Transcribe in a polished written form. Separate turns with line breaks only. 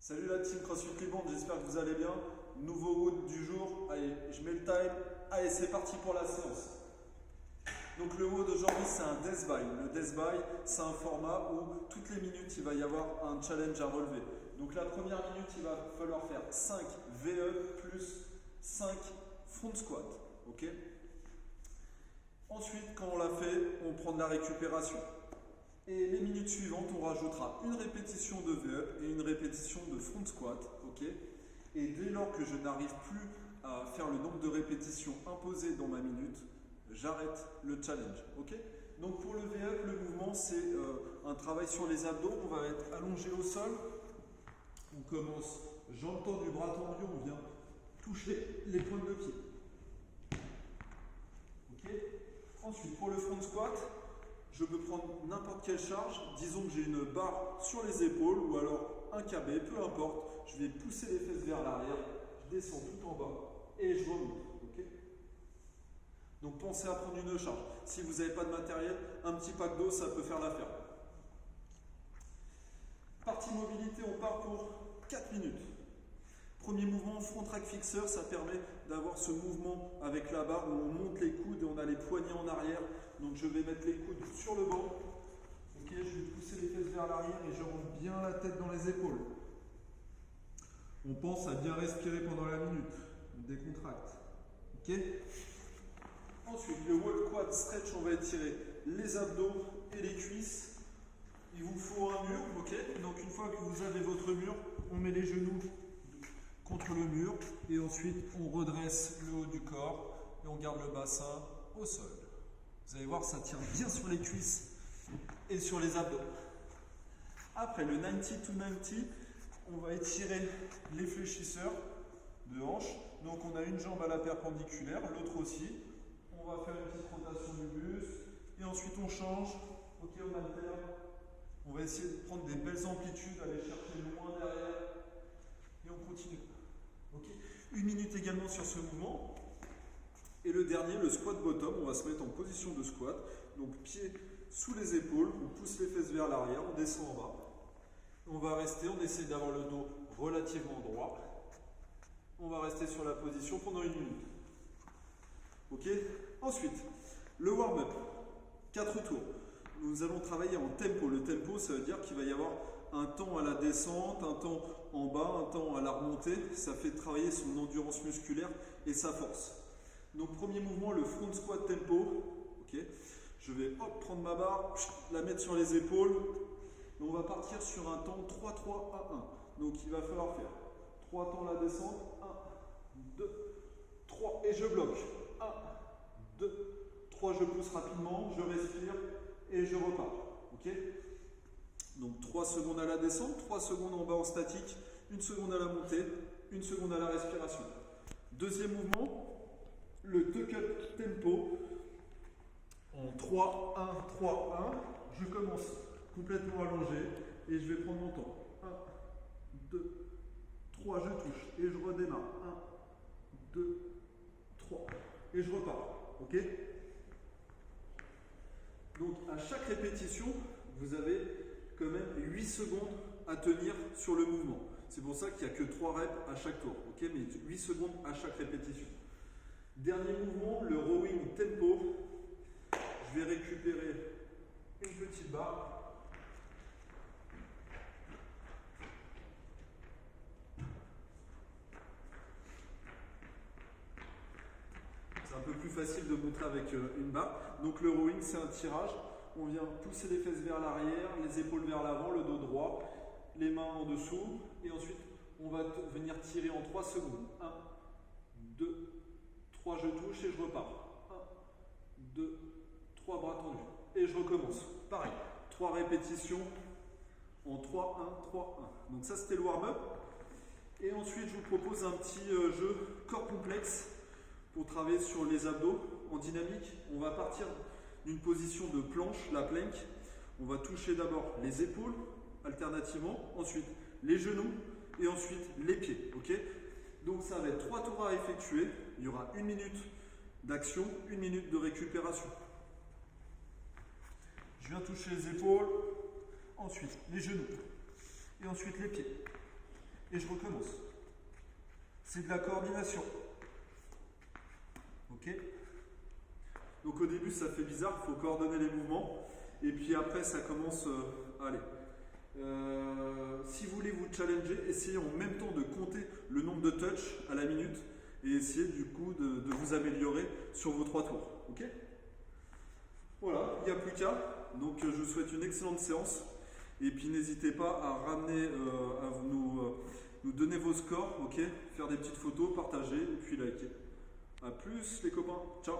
Salut la team CrossFit Liban, j'espère que vous allez bien. Nouveau route du jour, allez, je mets le time. Allez, c'est parti pour la séance. Donc le WOD d'aujourd'hui, c'est un death by. Le death by, c'est un format où toutes les minutes, il va y avoir un challenge à relever. Donc la première minute, il va falloir faire 5 VE plus 5 front squat. Ok. Ensuite, quand on l'a fait, on prend de la récupération. Et les minutes suivantes, on rajoutera une répétition de V-up et une répétition de front squat. Okay, et dès lors que je n'arrive plus à faire le nombre de répétitions imposées dans ma minute, j'arrête le challenge. Okay, donc pour le V-up, le mouvement, c'est un travail sur les abdos. On va être allongé au sol. On commence, jambes tendues, bras tendus, on vient toucher les pointes de pied. Okay. Ensuite, pour le front squat, je peux prendre n'importe quelle charge, disons que j'ai une barre sur les épaules ou alors un KB, peu importe, je vais pousser les fesses vers l'arrière, je descends tout en bas et je remonte. Okay, donc pensez à prendre une charge. Si vous n'avez pas de matériel, un petit pack d'eau, ça peut faire l'affaire. Partie mobilité, on part pour 4 minutes. Premier mouvement, front rack fixeur, ça permet d'avoir ce mouvement avec la barre où on monte les coudes et on a les poignets en arrière. Donc je vais mettre les coudes sur le banc. Ok, je vais pousser les fesses vers l'arrière et je rentre bien la tête dans les épaules. On pense à bien respirer pendant la minute. On décontracte. Ok. Ensuite, le wall quad stretch, on va étirer les abdos et les cuisses. Il vous faut un mur. Ok. Donc une fois que vous avez votre mur, on met les genoux contre le mur et ensuite on redresse le haut du corps et on garde le bassin au sol. Vous allez voir, ça tire bien sur les cuisses et sur les abdos. Après le 90 to 90, on va étirer les fléchisseurs de hanches. Donc on a une jambe à la perpendiculaire, l'autre aussi. On va faire une petite rotation du buste et ensuite on change. Ok, on alterne. On va essayer de prendre des belles amplitudes, aller chercher loin derrière et on continue. Okay. Une minute également sur ce mouvement. Et le dernier, le squat bottom, on va se mettre en position de squat. Donc pieds sous les épaules, on pousse les fesses vers l'arrière, on descend en bas. On va rester, on essaie d'avoir le dos relativement droit. On va rester sur la position pendant une minute. Ok. Ensuite, le warm-up, 4 tours. Nous allons travailler en tempo. Le tempo, ça veut dire qu'il va y avoir un temps à la descente, un temps en bas, un temps à la remontée. Ça fait travailler son endurance musculaire et sa force. Donc premier mouvement, le front squat tempo. Okay. Je vais prendre ma barre, la mettre sur les épaules. Et on va partir sur un temps 3-3 à 1. Donc il va falloir faire 3 temps la descente. 1, 2, 3 et je bloque. 1, 2, 3, je pousse rapidement, je respire et je repars. Ok. Donc 3 secondes à la descente, 3 secondes en bas en statique, 1 seconde à la montée, 1 seconde à la respiration. Deuxième mouvement, le tuck-up tempo en 3, 1, 3, 1. Je commence complètement allongé et je vais prendre mon temps. 1, 2, 3, je touche et je redémarre. 1, 2, 3 et je repars. Ok. Donc à chaque répétition, vous avez quand même 8 secondes à tenir sur le mouvement. C'est pour ça qu'il n'y a que 3 reps à chaque tour. Okay, mais 8 secondes à chaque répétition. Dernier mouvement, le rowing tempo. Je vais récupérer une petite barre. C'est un peu plus facile de montrer avec une barre. Donc le rowing, c'est un tirage. On vient pousser les fesses vers l'arrière, les épaules vers l'avant, le dos droit, les mains en dessous. Et ensuite, on va venir tirer en 3 secondes. 1, 2, 3, je touche et je repars. 1, 2, 3, bras tendus. Et je recommence. Pareil, 3 répétitions en 3, 1, 3, 1. Donc ça, c'était le warm-up. Et ensuite, je vous propose un petit jeu corps complexe pour travailler sur les abdos en dynamique. On va partir d'une position de planche, la plank. On va toucher d'abord les épaules, alternativement, ensuite les genoux et ensuite les pieds. Okay, donc ça va être 3 tours à effectuer. Il y aura 1 minute d'action, 1 minute de récupération. Je viens toucher les épaules, ensuite les genoux et ensuite les pieds. et je recommence. C'est de la coordination. Ok? Donc au début ça fait bizarre, il faut coordonner les mouvements. Et puis après ça commence... allez. Si vous voulez vous challenger, essayez en même temps de compter le nombre de touches à la minute et essayez du coup de vous améliorer sur vos 3 tours. Ok? Voilà, il n'y a plus qu'à. Donc je vous souhaite une excellente séance. Et puis n'hésitez pas à ramener, à nous donner vos scores, ok? Faire des petites photos, partager et puis liker. A plus les copains, ciao!